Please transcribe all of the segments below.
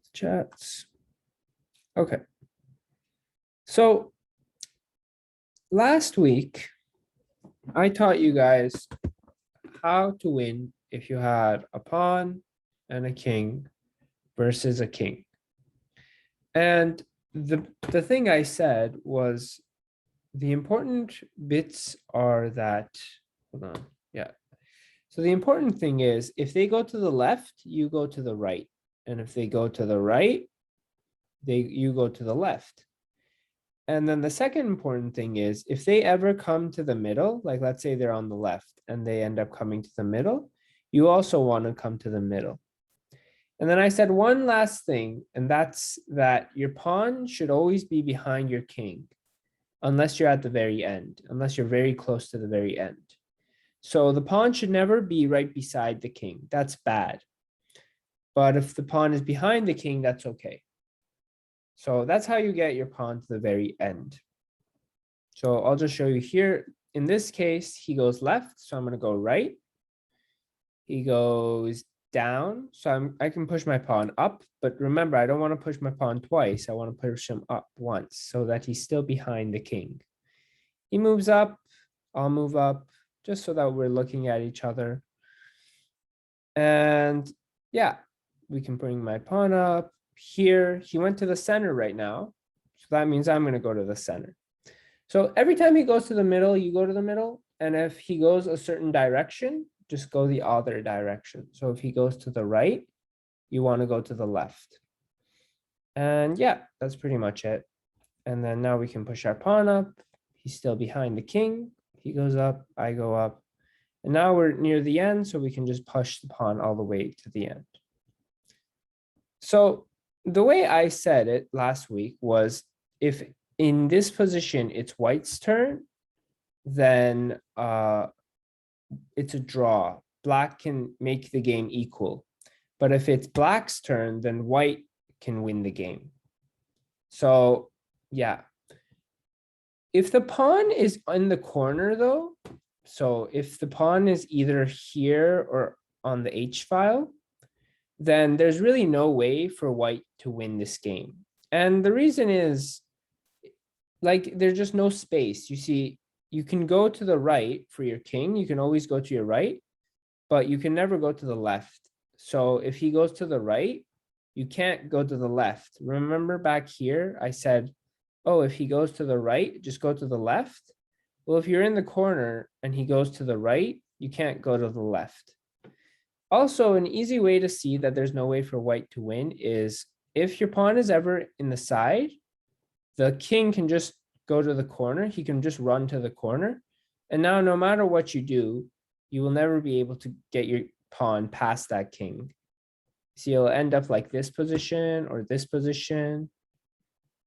the chats. Okay. So last week, I taught you guys how to win if you had a pawn and a king versus a king. And the thing I said was the important bits are that, hold on, yeah. So the important thing is if they go to the left, you go to the right. And if they go to the right, you go to the left. And then the second important thing is if they ever come to the middle, like let's say they're on the left and they end up coming to the middle, you also want to come to the middle. And then I said one last thing, and that's that your pawn should always be behind your king, unless you're at the very end, unless you're very close to the very end. So the pawn should never be right beside the king. That's bad. But if the pawn is behind the king, that's okay. So that's how you get your pawn to the very end. So I'll just show you here. In this case, he goes left, so I'm going to go right. He goes down, so I can push my pawn up. But remember, I don't want to push my pawn twice. I want to push him up once so that he's still behind the king. He moves up, I'll move up, just so that we're looking at each other. And yeah, we can bring my pawn up. Here, he went to the center right now. So that means I'm going to go to the center. So every time he goes to the middle, you go to the middle. And if he goes a certain direction, just go the other direction. So if he goes to the right, you want to go to the left. And yeah, that's pretty much it. And then now we can push our pawn up. He's still behind the king. He goes up, I go up. And now we're near the end, so we can just push the pawn all the way to the end. So the way I said it last week was if in this position it's white's turn, then it's a draw. Black can make the game equal. But if it's black's turn, then white can win the game. So yeah. If the pawn is in the corner though, so if the pawn is either here or on the H file, then there's really no way for white to win this game. And the reason is, like, there's just no space. You see, you can go to the right for your king. You can always go to your right, but you can never go to the left. So if he goes to the right, you can't go to the left. Remember back here, I said, oh, if he goes to the right, just go to the left. Well, if you're in the corner and he goes to the right, you can't go to the left. Also, an easy way to see that there's no way for white to win is if your pawn is ever in the side, the king can just go to the corner. He can just run to the corner. And now no matter what you do, you will never be able to get your pawn past that king. So you'll end up like this position or this position.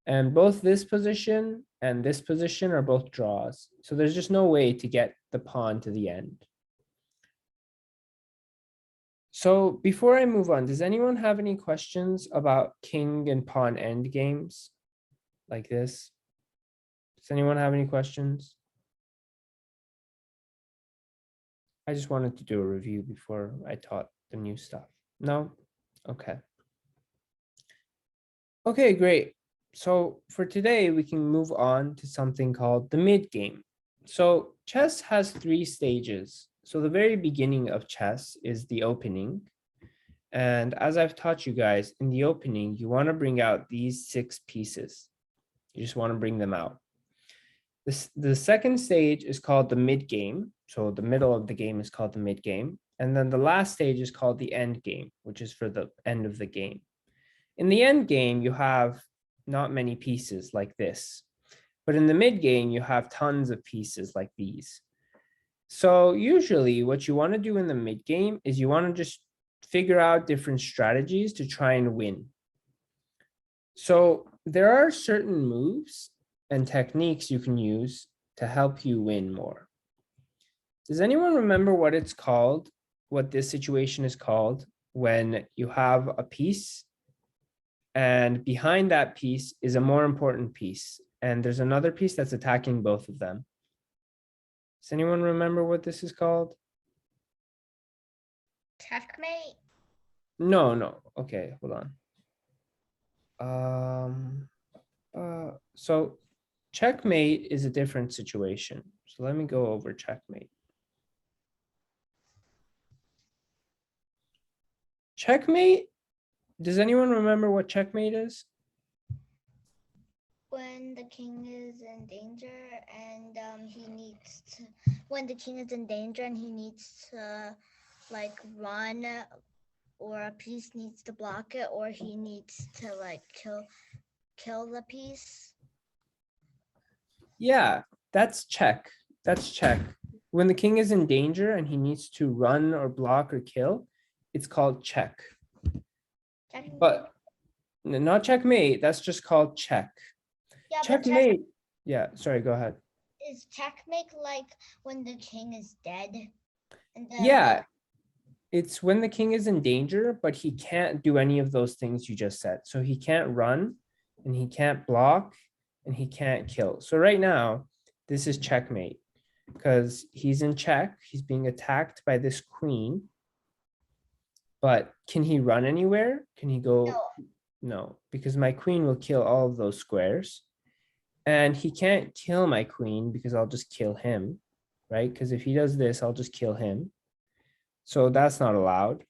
And both this position and this position are both draws. So there's just no way to get the pawn to the end. So before I move on, does anyone have any questions about king and pawn end games like this? Does anyone have any questions? I just wanted to do a review before I taught the new stuff. No? Okay. Okay, great. So for today, we can move on to something called the mid game. So chess has 3 stages. So the very beginning of chess is the opening. And as I've taught you guys, in the opening, you want to bring out these 6 pieces. You just want to bring them out. The second stage is called the mid game. So the middle of the game is called the mid game. And then the last stage is called the end game, which is for the end of the game. In the end game, you have not many pieces like this. But in the mid game, you have tons of pieces like these. So usually what you want to do in the mid game is you want to just figure out different strategies to try and win. So there are certain moves and techniques you can use to help you win more. Does anyone remember what it's called, what this situation is called when you have a piece and behind that piece is a more important piece and there's another piece that's attacking both of them? Does anyone remember what this is called? Checkmate. No. Okay, hold on. So checkmate is a different situation. So let me go over checkmate. Checkmate, does anyone remember what checkmate is? When the king is in danger and he needs to, when the king is in danger and he needs to like run, or a piece needs to block it, or he needs to like kill the piece. Yeah, that's check. That's check. When the king is in danger and he needs to run or block or kill, it's called check. But not checkmate, that's just called check. Yeah, Checkmate. Yeah, sorry, go ahead. is checkmate like when the king is dead? And Yeah, it's when the king is in danger, but he can't do any of those things you just said. So he can't run and he can't block and he can't kill. So right now, this is checkmate because he's in check. He's being attacked by this queen. But can he run anywhere? Can he go? No, because my queen will kill all of those squares. And he can't kill my queen because I'll just kill him, right? Because if he does this, I'll just kill him. So that's not allowed.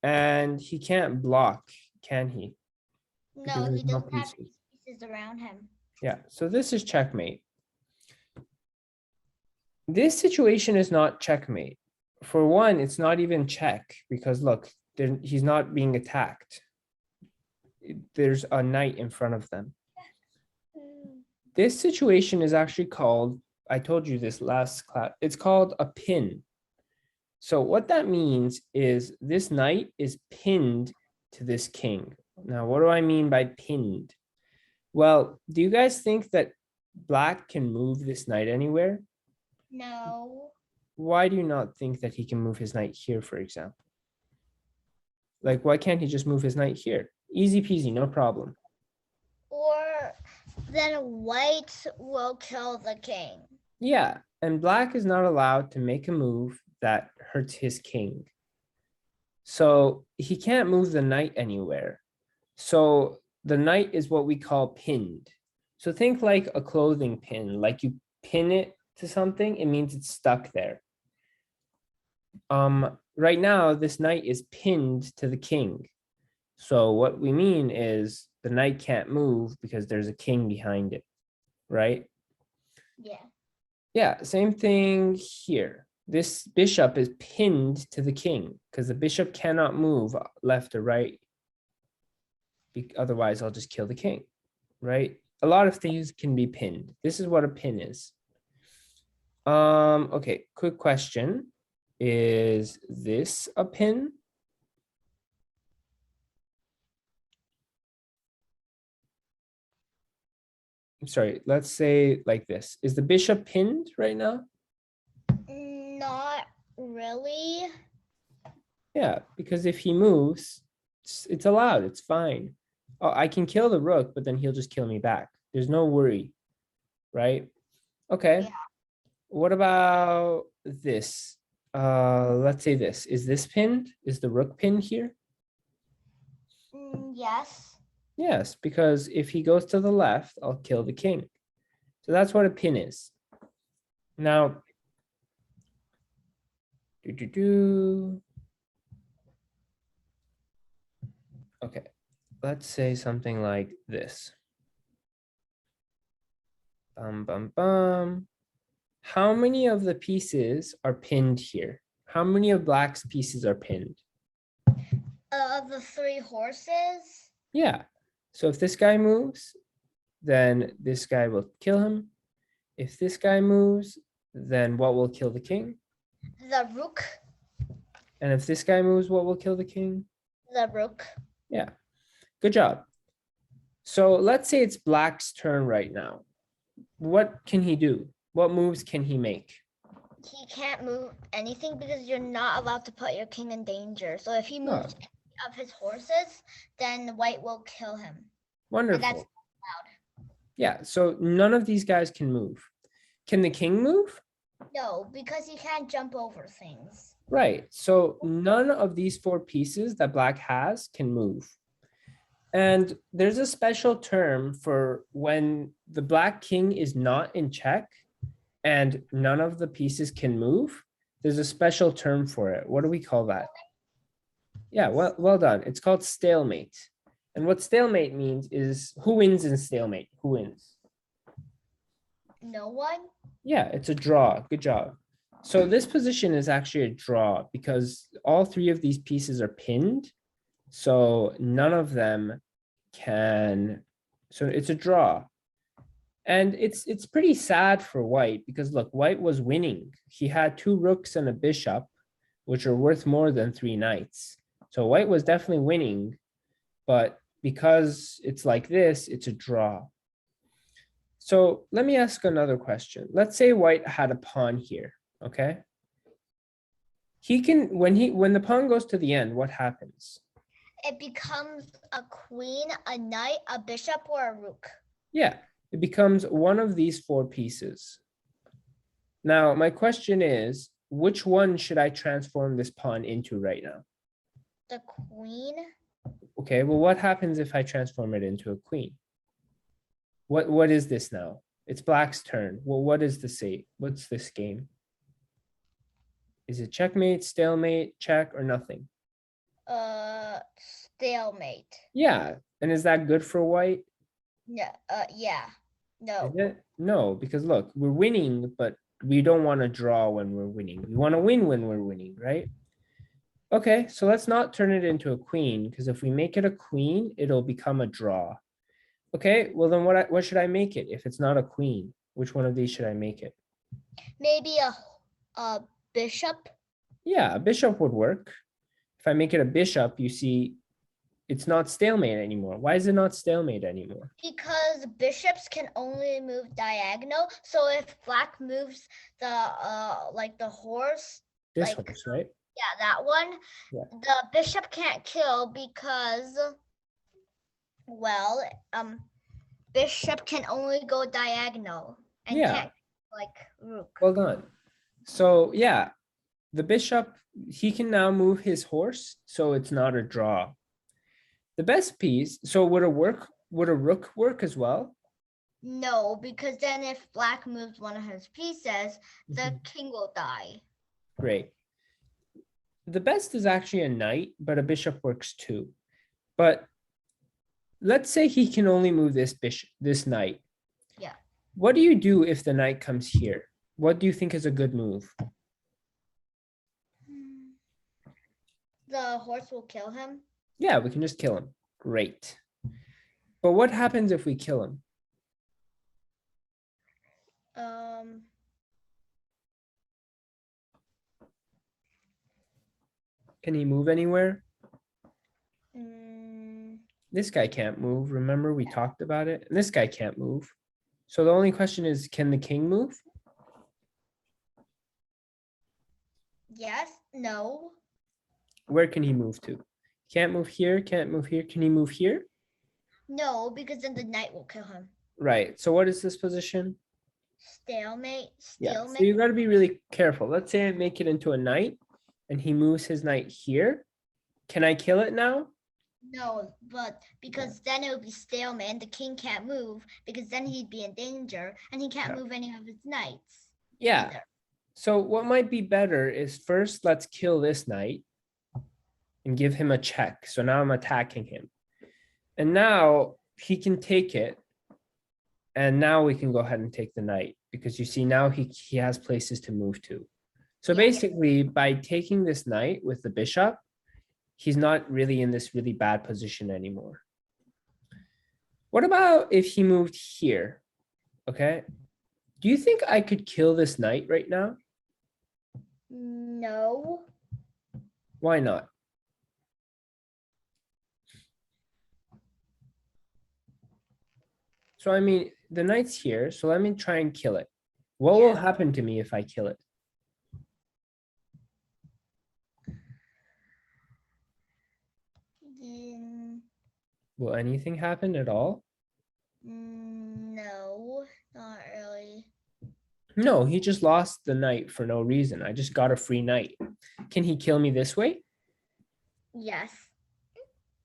And he can't block, can he? Because No, he there's no doesn't have pieces. pieces around him. Yeah, so this is checkmate. This situation is not checkmate. For one, it's not even check because look, he's not being attacked. There's a knight in front of them. This situation is actually called, I told you this last class, it's called a pin. So what that means is this knight is pinned to this king. Now, what do I mean by pinned? Well, do you guys think that black can move this knight anywhere? No. Why do you not think that he can move his knight here, for example? Like, why can't he just move his knight here? Easy peasy, no problem. Or then white will kill the king. Yeah, and black is not allowed to make a move that hurts his king. So he can't move the knight anywhere. So the knight is what we call pinned. So think like a clothing pin, like you pin it to something, it means it's stuck there. Right now, this knight is pinned to the king. So what we mean is the knight can't move because there's a king behind it, right? Yeah. Yeah, same thing here. This bishop is pinned to the king because the bishop cannot move left or right. Otherwise, I'll just kill the king, right? A lot of things can be pinned. This is what a pin is. Okay, quick question. Is this a pin? I'm sorry, let's say like this. Is the bishop pinned right now? Not really. Yeah, because if he moves, it's allowed, it's fine. Oh, I can kill the rook, but then he'll just kill me back. There's no worry, right? Okay. Yeah. What about this? Let's say this. Is this pinned? Is the rook pinned here? Yes. Yes, because if he goes to the left, I'll kill the king. So that's what a pin is. Now, okay, let's say something like this. Bum, bum, bum. How many of the pieces are pinned here? How many of black's pieces are pinned? The three horses. Yeah. So if this guy moves, then this guy will kill him. If this guy moves, then what will kill the king? The rook. And if this guy moves, what will kill the king? The rook. Yeah. Good job. So let's say it's black's turn right now. What can he do? What moves can he make? He can't move anything because you're not allowed to put your king in danger. So if he moves any of his horses, then white will kill him. Wonderful. And that's allowed. Yeah, so none of these guys can move. Can the king move? No, because he can't jump over things. Right, so none of these four pieces that black has can move. And there's a special term for when the black king is not in check and none of the pieces can move. There's a special term for it. What do we call that? Yeah, well done. It's called stalemate. And what stalemate means is who wins in stalemate? Who wins? No one? Yeah, it's a draw. Good job. So this position is actually a draw because all three of these pieces are pinned. So none of them can, so it's a draw. And it's pretty sad for white because look, white was winning. He had two rooks and a bishop, which are worth more than three knights. So white was definitely winning, but because it's like this, it's a draw. So let me ask another question. Let's say white had a pawn here, okay? He can, when the pawn goes to the end, what happens? It becomes a queen, a knight, a bishop, or a rook. Yeah, it becomes one of these four pieces. Now, my question is, which one should I transform this pawn into right now? The queen? Okay, well, what happens if I transform it into a queen? What is this now? It's black's turn. Well, what is the say? What's this game? Is it checkmate, stalemate, check, or nothing? Stalemate. Yeah, and is that good for white? No, yeah. No. Is it? No, because look, we're winning, but we don't want to draw when we're winning. We want to win when we're winning, right? Okay, so let's not turn it into a queen, because if we make it a queen, it'll become a draw. Okay, well then what should I make it if it's not a queen? Which one of these should I make it? Maybe a bishop? Yeah, a bishop would work. If I make it a bishop, you see it's not stalemate anymore. Why is it not stalemate anymore? Because bishops can only move diagonal. So if black moves the like the horse, This like horse, right? yeah, that one, Yeah. the bishop can't kill because, well, bishop can only go diagonal and Yeah. can't like rook. Well done. So yeah, the bishop, he can now move his horse, so it's not a draw. The best piece, so would a rook work as well? No, because then if black moves one of his pieces, the Mhm. king will die. Great. The best is actually a knight, but a bishop works too. But let's say he can only move this bishop, this knight. Yeah. What do you do if the knight comes here? What do you think is a good move? The horse will kill him. Yeah, we can just kill him. Great. But what happens if we kill him? Can he move anywhere? This guy can't move. Remember, we talked about it. And this guy can't move. So the only question is, can the king move? Yes, no. Where can he move to? Can't move here, can't move here. Can he move here? No, because then the knight will kill him. Right. So what is this position? Stalemate, Yeah. stalemate. So you got to be really careful. Let's say I make it into a knight and he moves his knight here. Can I kill it now? No, but because then it would be stalemate and the king can't move because then he'd be in danger and he can't move any of his knights. Yeah. Either. So what might be better is first let's kill this knight and give him a check. So now I'm attacking him. And now he can take it. And now we can go ahead and take the knight because you see now he has places to move to. So Yeah. basically by taking this knight with the bishop, he's not really in this really bad position anymore. What about if he moved here? Okay. Do you think I could kill this knight right now? No. Why not? So I mean, the knight's here, so let me try and kill it. What will happen to me if I kill it? Will anything happen at all? No, not really. No, he just lost the knight for no reason. I just got a free knight. Can he kill me this way? Yes.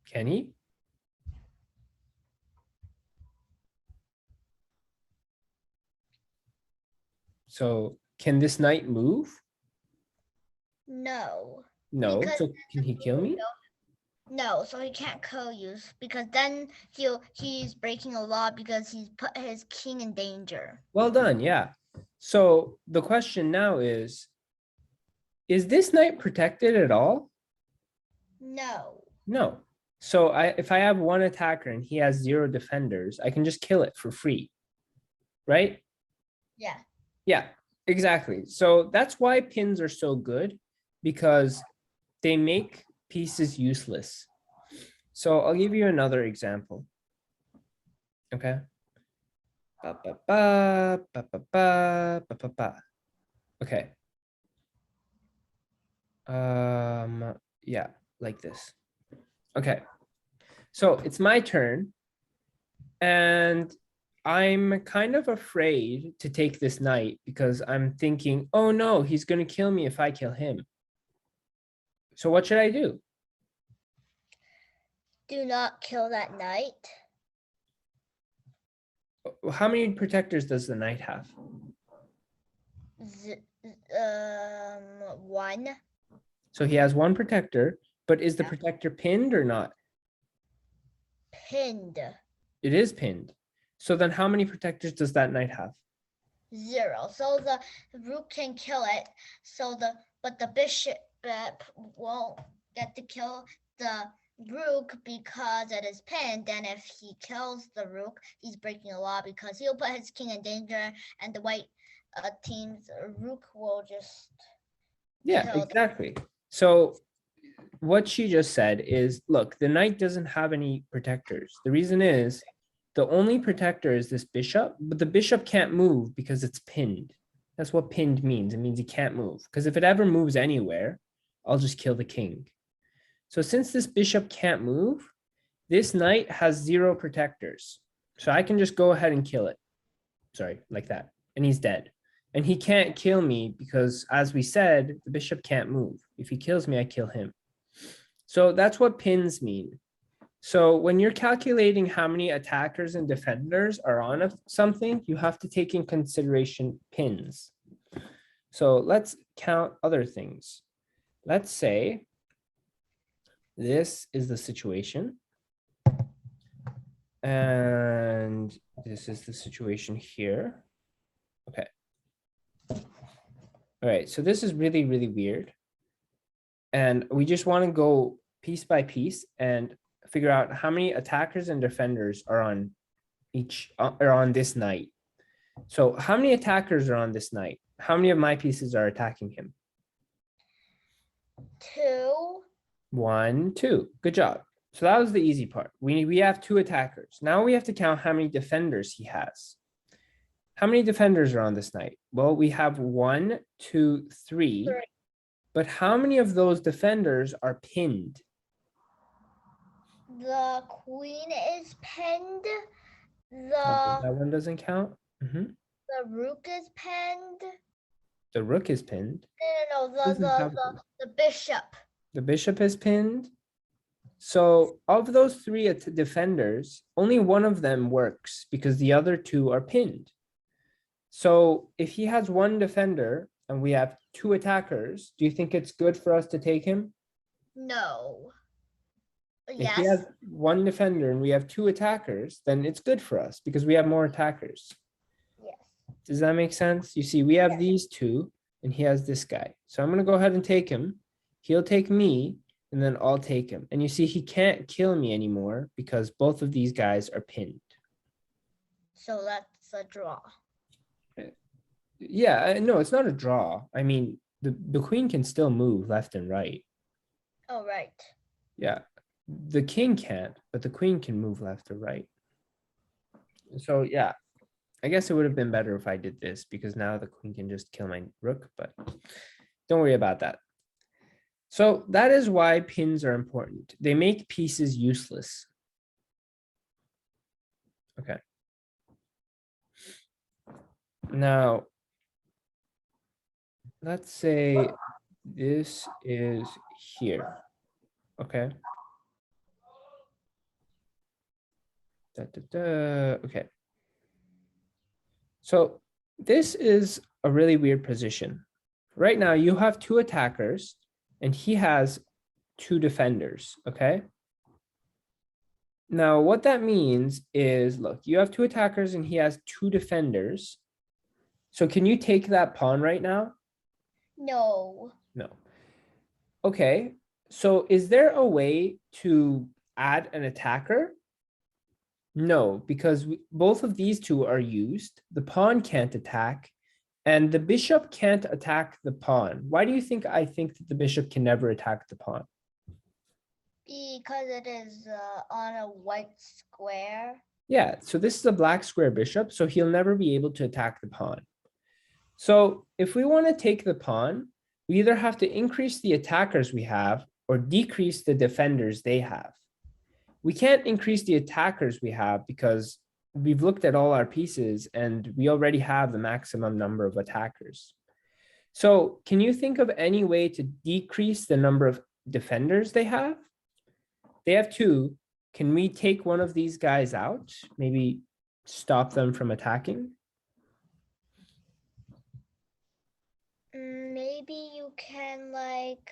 Can he? So can this knight move? No. No. Because So can he kill me? No, so he can't co-use because then he's breaking a law because he's put his king in danger. Well done. Yeah. So the question now is this knight protected at all? No. No. So if I have one attacker and he has 0 defenders, I can just kill it for free, right? Yeah. Yeah, exactly. So that's why pins are so good, because they make pieces useless. So I'll give you another example. Okay. Ba, ba, ba, ba, ba, ba, ba, ba, ba. Okay. Yeah, like this. Okay. So it's my turn, and I'm kind of afraid to take this knight because I'm thinking, oh no, he's going to kill me if I kill him. So what should I do? Do not kill that knight. How many protectors does the knight have? One. So he has one protector, but is the Yeah. protector pinned or not? Pinned. It is pinned. So then how many protectors does that knight have? 0. So the rook can kill it. But the bishop won't get to kill the rook because it is pinned. And if he kills the rook, he's breaking a law because he'll put his king in danger, and the white team's rook will just Yeah, kill. exactly. So what she just said is, look, the knight doesn't have any protectors. The reason is the only protector is this bishop, but the bishop can't move because it's pinned. That's what pinned means. It means he can't move, because if it ever moves anywhere, I'll just kill the king. So since this bishop can't move, this knight has 0 protectors. So I can just go ahead and kill it. Sorry, like that. And he's dead. And he can't kill me because, as we said, the bishop can't move. If he kills me, I kill him. So that's what pins mean. So when you're calculating how many attackers and defenders are on something, you have to take in consideration pins. So let's count other things. Let's say this is the situation. And this is the situation here. Okay. All right, so this is really, really weird. And we just want to go piece by piece and figure out how many attackers and defenders are on this knight. So how many attackers are on this knight? How many of my pieces are attacking him? 2. 1, 2. Good job. So that was the easy part. We have 2 attackers. Now we have to count how many defenders he has. How many defenders are on this knight? Well, we have 1, 2, 3. 3. But how many of those defenders are pinned? The queen is pinned. That one doesn't count. The rook is pinned. The rook is pinned. No, the bishop. The bishop is pinned. So of those 3 defenders, only one of them works because the other 2 are pinned. So if he has 1 defender and we have 2 attackers, do you think it's good for us to take him? No. If he has 1 defender and we have 2 attackers, then it's good for us because we have more attackers. Yes. Does that make sense? You see, we have these 2 and he has this guy. So I'm going to go ahead and take him. He'll take me and then I'll take him. And you see, he can't kill me anymore because both of these guys are pinned. So that's a draw. Yeah, no, it's not a draw. I mean, the queen can still move left and right. Oh, right. Yeah, the king can't, but the queen can move left or right. So yeah, I guess it would have been better if I did this because now the queen can just kill my rook, but don't worry about that. So that is why pins are important. They make pieces useless. Okay. Now, let's say this is here. Okay. Okay. So this is a really weird position. Right now, you have two attackers and he has two defenders, okay? Now, what that means is, look, you have two attackers and he has two defenders. So can you take that pawn right now? No. No. Okay, so is there a way to add an attacker? No, because both of these two are used. The pawn can't attack, and the bishop can't attack the pawn. Why do you think I think that the bishop can never attack the pawn? Because it is on a white square. Yeah, so this is a black square bishop, so he'll never be able to attack the pawn. So if we want to take the pawn, we either have to increase the attackers we have or decrease the defenders they have. We can't increase the attackers we have because we've looked at all our pieces and we already have the maximum number of attackers. So can you think of any way to decrease the number of defenders they have? They have two. Can we take one of these guys out? Maybe stop them from attacking? Maybe you can like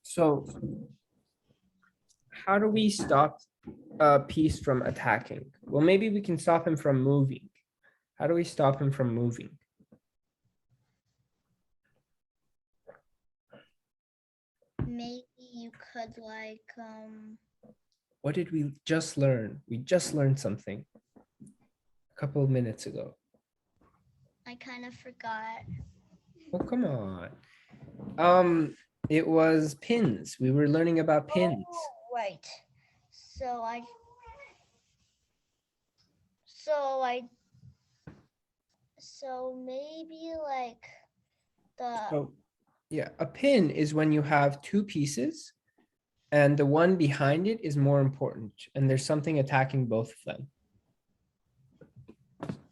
So how do we stop a piece from attacking? Well, maybe we can stop him from moving. How do we stop him from moving? maybe you could like What did we just learn? We just learned something a couple of minutes ago. I kind of forgot. Oh, come on. It was pins. We were learning about pins. Oh, right. So I so maybe like the So, yeah, a pin is when you have two pieces and the one behind it is more important and there's something attacking both of them.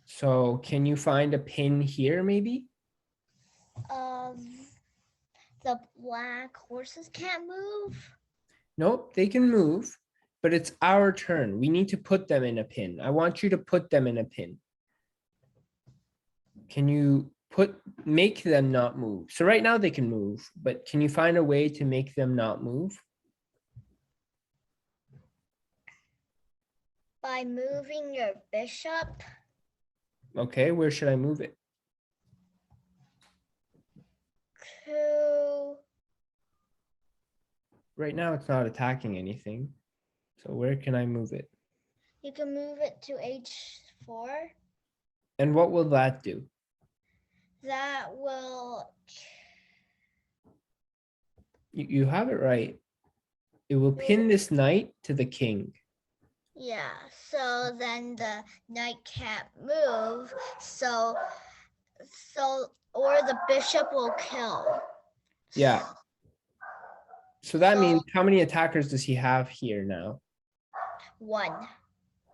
So can you find a pin here maybe? the black horses can't move. Nope, they can move, but it's our turn. We need to put them in a pin. I want you to put them in a pin. Can you make them not move? So right now they can move, but can you find a way to make them not move? By moving your bishop. Okay, where should I move it? To Right now it's not attacking anything. So where can I move it? you can move it to h4. And what will that do? That will You have it right. It will pin this knight to the king. yeah, so then the knight can't move, so or the bishop will kill. Yeah. So that So- means how many attackers does he have here now? 1.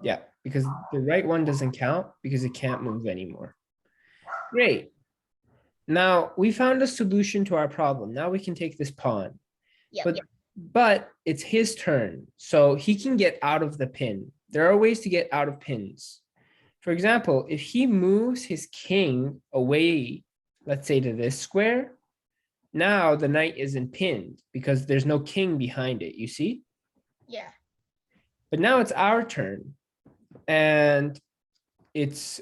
Yeah, because the right one doesn't count because it can't move anymore. Great. Now we found a solution to our problem. Now we can take this pawn. Yep. But it's his turn, so he can get out of the pin. There are ways to get out of pins. For example, if he moves his king away, let's say to this square, now the knight isn't pinned because there's no king behind it, you see? Yeah. But now it's our turn. And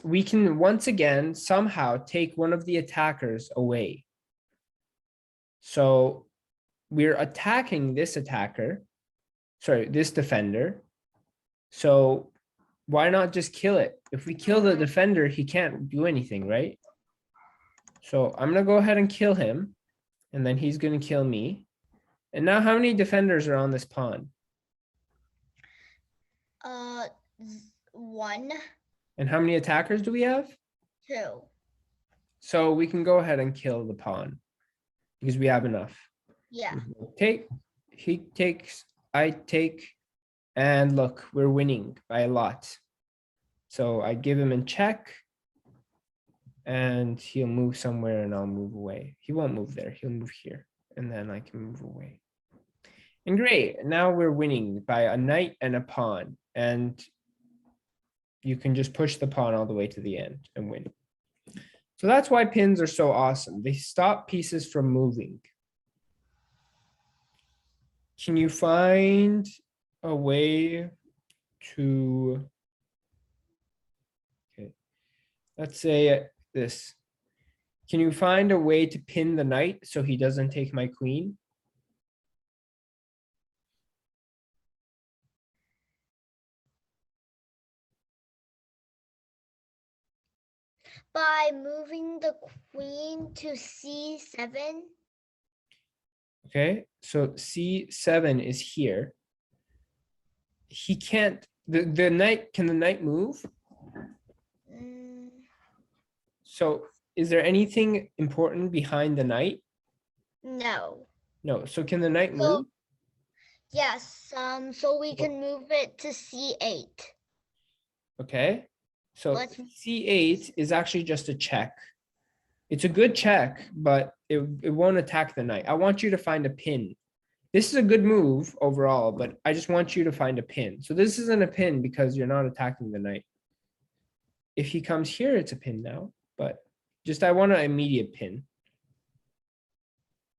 we can once again somehow take one of the attackers away. So we're attacking this attacker, sorry, this defender. So why not just kill it? If we kill the defender, he can't do anything, right? So I'm gonna go ahead and kill him, and then he's gonna kill me. And now how many defenders are on this pawn? 1, And how many attackers do we have? 2. So we can go ahead and kill the pawn because we have enough. Yeah. Take, he takes, I take, and look, we're winning by a lot. So I give him in check. and he'll move somewhere and I'll move away. He won't move there. He'll move here and then I can move away. And great, now we're winning by a knight and a pawn, and you can just push the pawn all the way to the end and win. So that's why pins are so awesome. They stop pieces from moving. Can you find a way to, okay, let's say this. Can you find a way to pin the knight so he doesn't take my queen? By moving the queen to c7. Okay, so c7 is here. He can't, the knight, can the knight move? So is there anything important behind the knight? No. No, so can the knight So, move? yes, so we can move it to c8. Okay, so Let's- c8 is actually just a check. It's a good check, but it won't attack the knight. I want you to find a pin. This is a good move overall, but I just want you to find a pin. So this isn't a pin because you're not attacking the knight. If he comes here, it's a pin now, but just I want an immediate pin.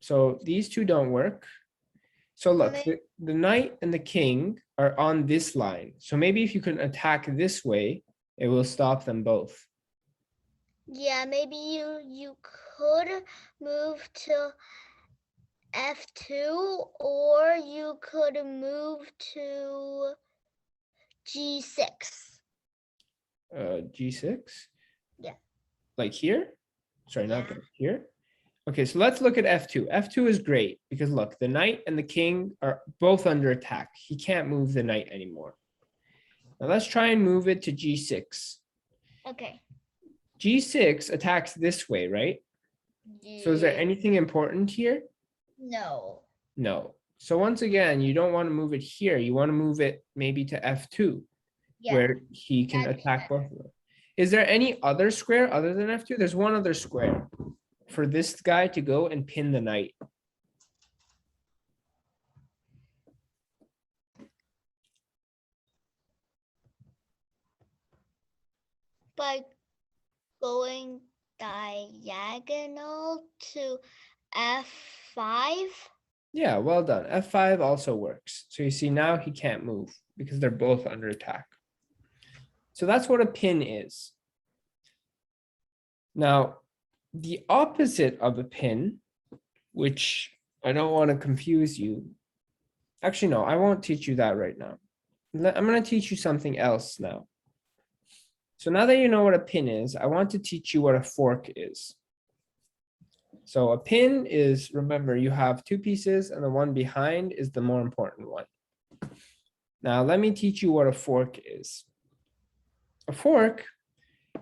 So these two don't work. So look, the knight and the king are on this line. So maybe if you can attack this way, it will stop them both. Yeah, maybe you could move to f2, or you could move to g6. G6? Yeah. Like here? Sorry, not Yeah. there, here. Okay, so let's look at f2. F2 is great because look, the knight and the king are both under attack. He can't move the knight anymore. Now let's try and move it to g6. Okay. G6 attacks this way, right? So is there anything important here? No. No. So once again, you don't want to move it here. You want to move it maybe to f2, Yeah. where he can That's attack better. both of them. Is there any other square other than f2? There's one other square for this guy to go and pin the knight. By going diagonal to f5. Yeah, well done. F5 also works. So you see now he can't move because they're both under attack. So that's what a pin is. Now, the opposite of a pin, which I don't want to confuse you. Actually, no, I won't teach you that right now. I'm going to teach you something else now. So now that you know what a pin is, I want to teach you what a fork is. So a pin is, remember, you have two pieces and the one behind is the more important one. Now, let me teach you what a fork is. A fork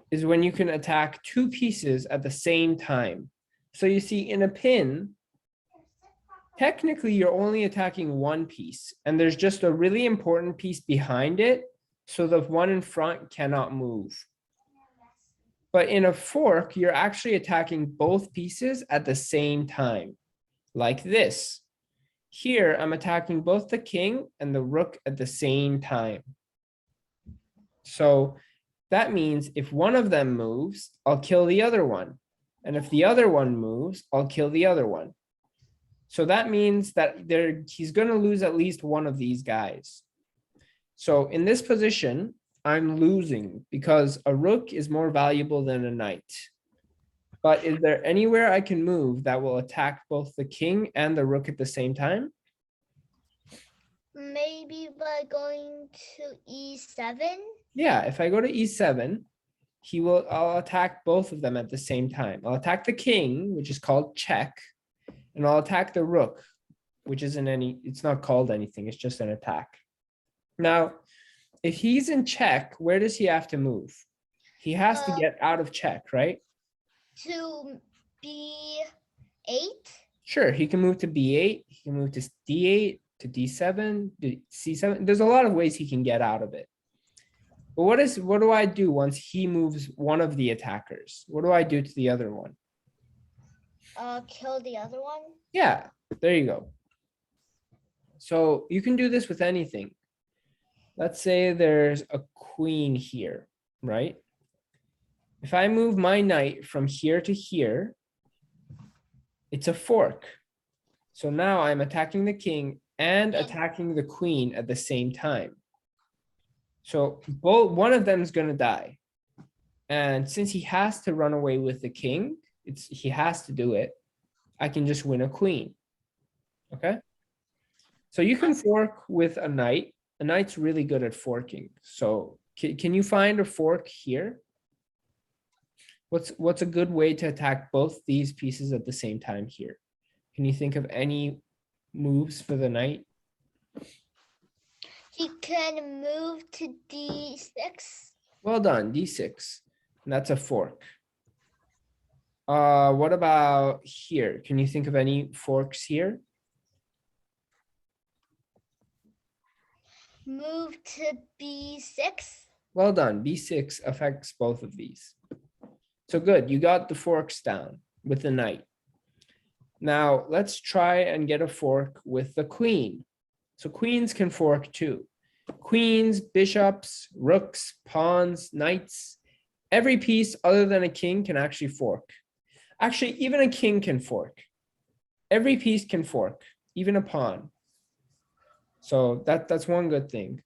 is when you can attack two pieces at the same time. So you see, in a pin, technically you're only attacking one piece, and there's just a really important piece behind it, so the one in front cannot move. But in a fork, you're actually attacking both pieces at the same time, like this. Here, I'm attacking both the king and the rook at the same time. So that means if one of them moves, I'll kill the other one. And if the other one moves, I'll kill the other one. So that means that he's going to lose at least one of these guys. So in this position, I'm losing because a rook is more valuable than a knight. But is there anywhere I can move that will attack both the king and the rook at the same time? Maybe by going to e7. Yeah, if I go to e7, I'll attack both of them at the same time. I'll attack the king, which is called check, and I'll attack the rook, which isn't it's not called anything, it's just an attack. Now, if he's in check, where does he have to move? He has to get out of check, right? To b8? Sure, he can move to b8, he can move to d8, to d7, to c7. There's a lot of ways he can get out of it. But what do I do once he moves one of the attackers? What do I do to the other one? Kill the other one. Yeah, there you go. So you can do this with anything. Let's say there's a queen here, right? If I move my knight from here to here, it's a fork. So now I'm attacking the king and attacking the queen at the same time. So one of them is going to die. And since he has to run away with the king, he has to do it. I can just win a queen. Okay. So you can fork with a knight. A knight's really good at forking. So can you find a fork here? What's a good way to attack both these pieces at the same time here? Can you think of any moves for the knight? He can move to d6. Well done, d6. And that's a fork. What about here? Can you think of any forks here? Move to b6. Well done, b6 affects both of these. So good, you got the forks down with the knight. Now let's try and get a fork with the queen. So queens can fork too. Queens, bishops, rooks, pawns, knights, every piece other than a king can actually fork. Actually, even a king can fork. Every piece can fork, even a pawn. So that's one good thing.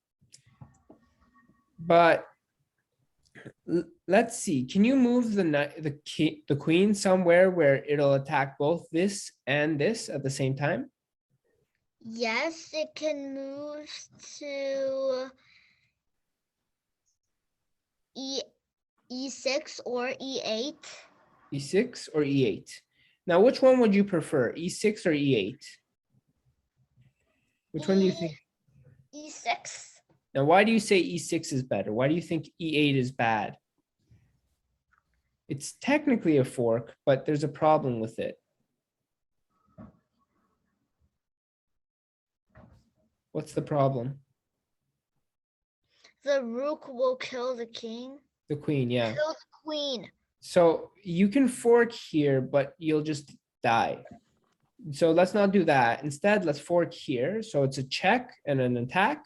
But let's see. Can you move the queen somewhere where it'll attack both this and this at the same time? Yes, it can move to e6 or e8. E6 or E8? Now, which one would you prefer, E6 or E8? Which one do you think? E6. Now, why do you say E6 is better? Why do you think E8 is bad? It's technically a fork, but there's a problem with it. What's the problem? The rook will kill the king. The queen, yeah. Kill the queen. So you can fork here, but you'll just die. So let's not do that. Instead, let's fork here. So it's a check and an attack.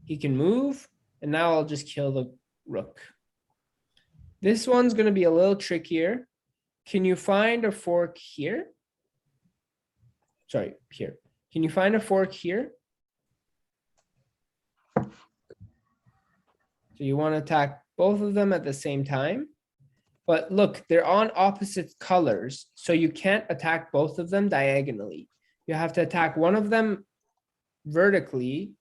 He can move, and now I'll just kill the rook. This one's going to be a little trickier. Can you find a fork here? Sorry, here. Can you find a fork here? So you want to attack both of them at the same time. But look, they're on opposite colors, so you can't attack both of them diagonally. You have to attack one of them vertically,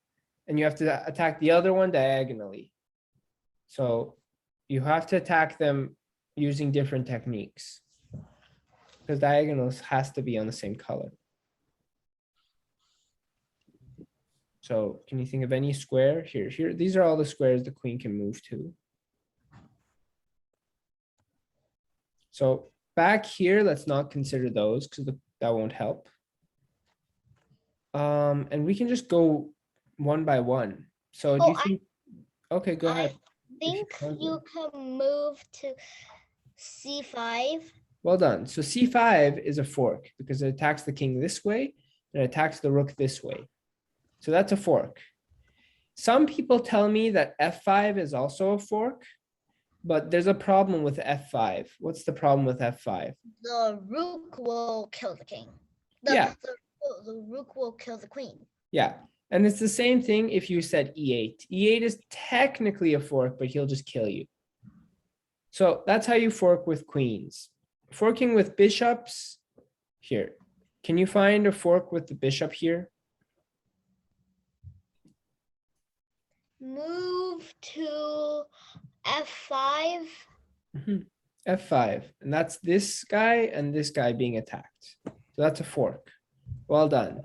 and you have to attack the other one diagonally. So you have to attack them using different techniques, because diagonals has to be on the same color. So can you think of any square? Here, these are all the squares the queen can move to. So back here, let's not consider those because that won't help. And we can just go one by one. So do you think? Okay, go ahead. I think you can move to c5. Well done. So c5 is a fork because it attacks the king this way and it attacks the rook this way. So that's a fork. Some people tell me that f5 is also a fork, but there's a problem with f5. What's the problem with f5? The rook will kill the king. Yeah. The rook will kill the queen. Yeah. And it's the same thing if you said e8. E8 is technically a fork, but he'll just kill you. So that's how you fork with queens. Forking with bishops, here. Can you find a fork with the bishop here? Move to f5. F5, and that's this guy and this guy being attacked. So that's a fork. Well done.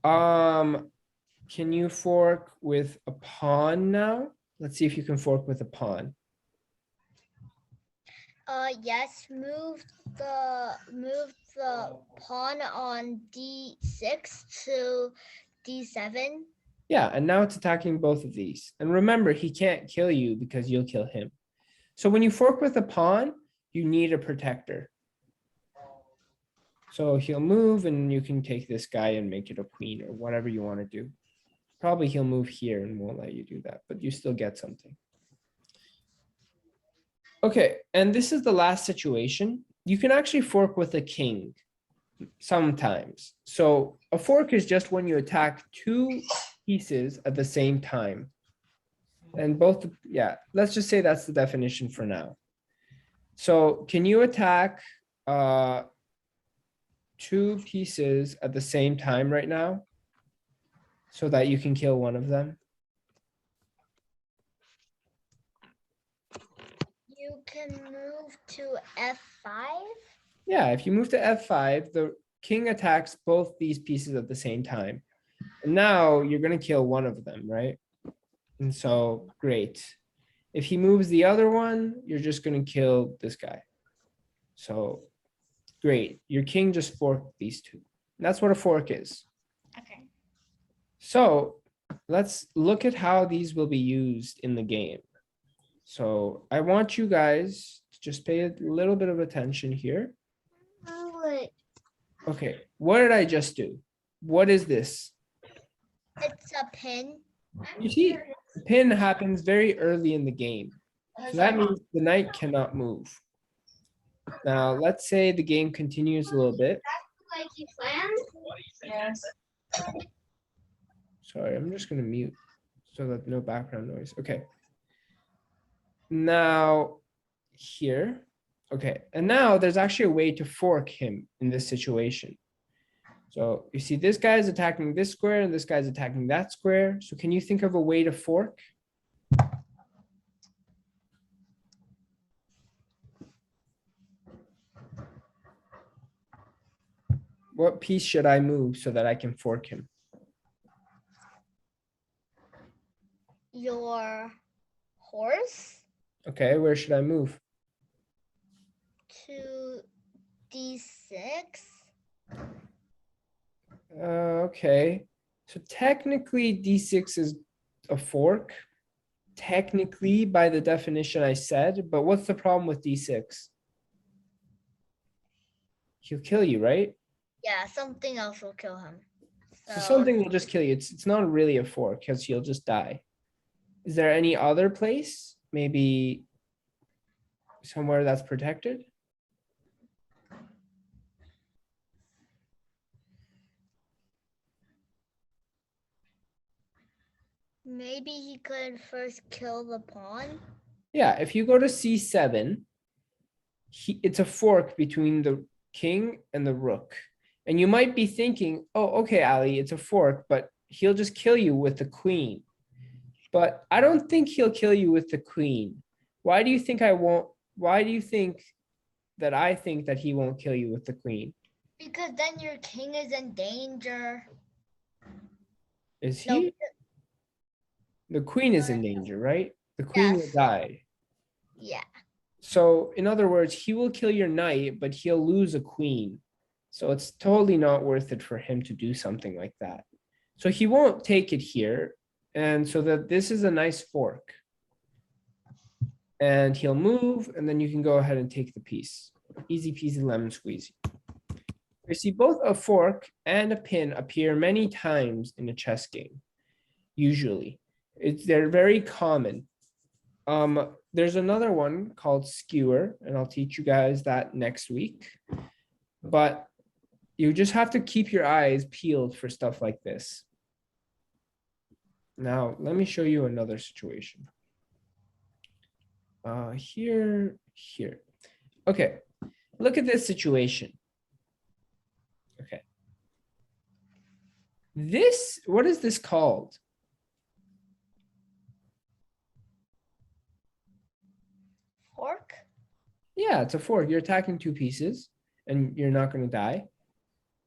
Can you fork with a pawn now? Let's see if you can fork with a pawn. Yes, move the pawn on d6 to d7. Yeah, and now it's attacking both of these. And remember, he can't kill you because you'll kill him. So when you fork with a pawn, you need a protector. So he'll move and you can take this guy and make it a queen or whatever you want to do. Probably he'll move here and won't let you do that, but you still get something. Okay, and this is the last situation. You can actually fork with a king sometimes. So a fork is just when you attack two pieces at the same time. And both, yeah, let's just say that's the definition for now. So can you attack two pieces at the same time right now so that you can kill one of them? You can move to F5. Yeah, if you move to F5, the king attacks both these pieces at the same time. And now you're going to kill one of them, right? And so, great. If he moves the other one, you're just going to kill this guy. So, great. Your king just forked these two. That's what a fork is. Okay. So, let's look at how these will be used in the game. So, I want you guys to just pay a little bit of attention here. Oh, Okay, what did I just do? What is this? it's a pin. You see, the pin happens very early in the game. So that means the knight cannot move. Now, let's say the game continues a little bit. Like you planned? Yes. Sorry, I'm just going to mute so that no background noise. Okay. Now, here. Okay, and now there's actually a way to fork him in this situation. So you see this guy is attacking this square and this guy's attacking that square. So can you think of a way to fork? What piece should I move so that I can fork him? Your horse Okay, where should I move? to D6. Okay, so technically D6 is a fork. Technically, by the definition I said, but what's the problem with D6? He'll kill you, right? Yeah, something else will kill him. So something will just kill you. It's not really a fork because he'll just die. Is there any other place? Maybe somewhere that's protected? Maybe he could first kill the pawn. Yeah, if you go to C7, it's a fork between the king and the rook. And you might be thinking, oh, okay, Ali, it's a fork, but he'll just kill you with the queen. But I don't think he'll kill you with the queen. Why do you think I won't? Why do you think that I think that he won't kill you with the queen? Because then your king is in danger. Is No, he? The queen is in danger, right? The queen will Yes. die. yeah. So in other words, he will kill your knight, but he'll lose a queen. So it's totally not worth it for him to do something like that. So he won't take it here. And so that this is a nice fork. And he'll move, and then you can go ahead and take the piece. Easy peasy lemon squeezy. You see both a fork and a pin appear many times in a chess game. Usually. They're very common. There's another one called skewer, and I'll teach you guys that next week. But you just have to keep your eyes peeled for stuff like this. Now, let me show you another situation. Here. Okay, look at this situation. Okay. What is this called? Fork? Yeah, it's a fork. You're attacking two pieces and you're not going to die.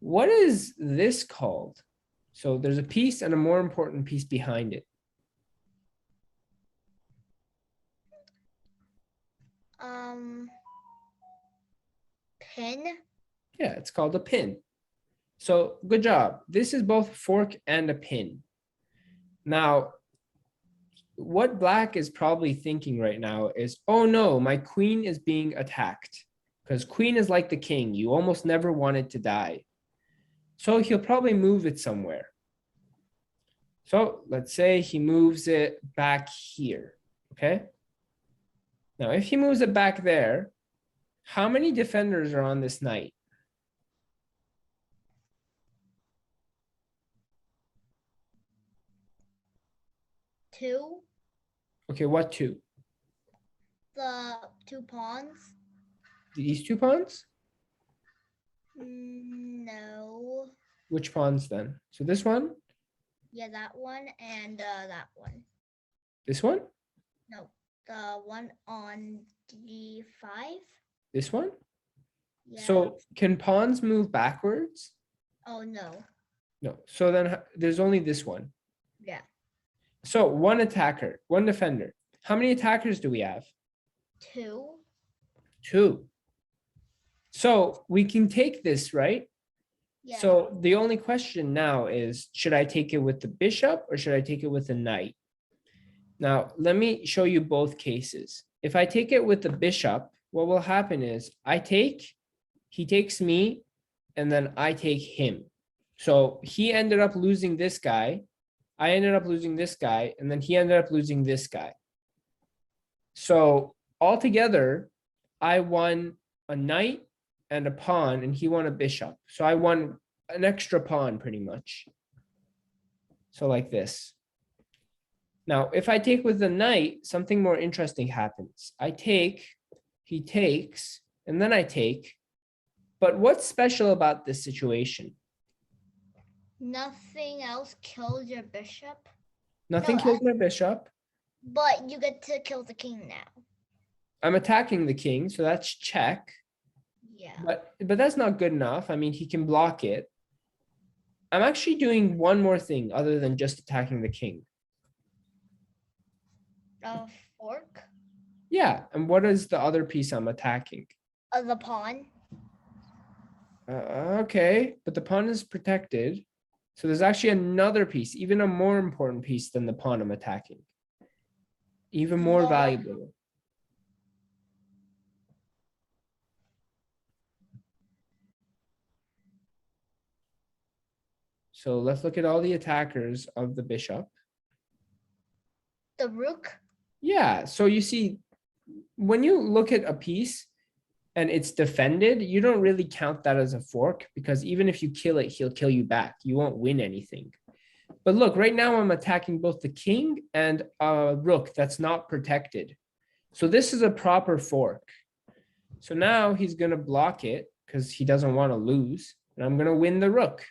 What is this called? So there's a piece and a more important piece behind it. Pin? Yeah, it's called a pin. So good job. This is both a fork and a pin. Now, what black is probably thinking right now is, oh no, my queen is being attacked. Because queen is like the king. You almost never want it to die. So he'll probably move it somewhere. So let's say he moves it back here, okay? Now, if he moves it back there, how many defenders are on this knight? Two. Okay, what two? The 2 pawns. These two pawns? No. Which pawns then? So this one, Yeah, that one and that one. this one, No, the one on D5. this one. Yeah. So can pawns move backwards? Oh no. No. So then there's only this one. Yeah. So one attacker, one defender. How many attackers do we have? 2. Two. So we can take this, right? Yeah. So the only question now is, should I take it with the bishop or should I take it with the knight? Now, let me show you both cases. If I take it with the bishop, what will happen is he takes me, and then I take him. So he ended up losing this guy. I ended up losing this guy, and then he ended up losing this guy. So altogether, I won a knight and a pawn, and he won a bishop. So I won an extra pawn pretty much. So like this. Now, if I take with the knight, something more interesting happens. I take, he takes, and then I take. But what's special about this situation? Nothing else kills your bishop. Nothing No, kills my bishop. But you get to kill the king now. I'm attacking the king, so that's check. Yeah. But that's not good enough. I mean, he can block it. I'm actually doing one more thing other than just attacking the king. A fork. Yeah, and what is the other piece I'm attacking? The pawn. Okay, but the pawn is protected. So there's actually another piece, even a more important piece than the pawn I'm attacking. Even more More. valuable. So let's look at all the attackers of the bishop. The rook. Yeah, so you see, when you look at a piece and it's defended, you don't really count that as a fork because even if you kill it, he'll kill you back. You won't win anything. But look, right now I'm attacking both the king and a rook that's not protected. So this is a proper fork. So now he's going to block it because he doesn't want to lose. And I'm going to win the rook.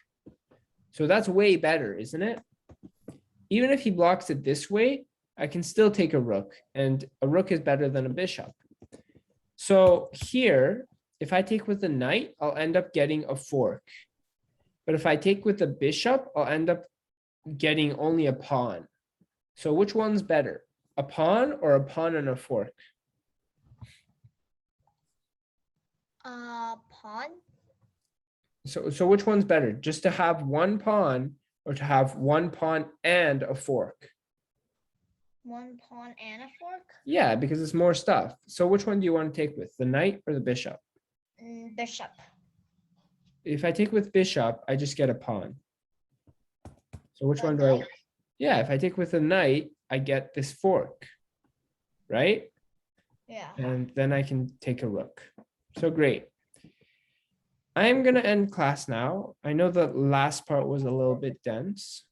So that's way better, isn't it? Even if he blocks it this way, I can still take a rook. And a rook is better than a bishop. So here, if I take with the knight, I'll end up getting a fork. But if I take with the bishop, I'll end up getting only a pawn. So which one's better? A pawn or a pawn and a fork? Pawn. So which one's better? Just to have one pawn or to have one pawn and a fork? 1 pawn and a fork. Yeah, because it's more stuff. So which one do you want to take with? The knight or the bishop? Bishop. If I take with bishop, I just get a pawn. So which The one do I? knight? Yeah, if I take with the knight, I get this fork, right? Yeah. And then I can take a rook. So great. I'm going to end class now. I know the last part was a little bit dense.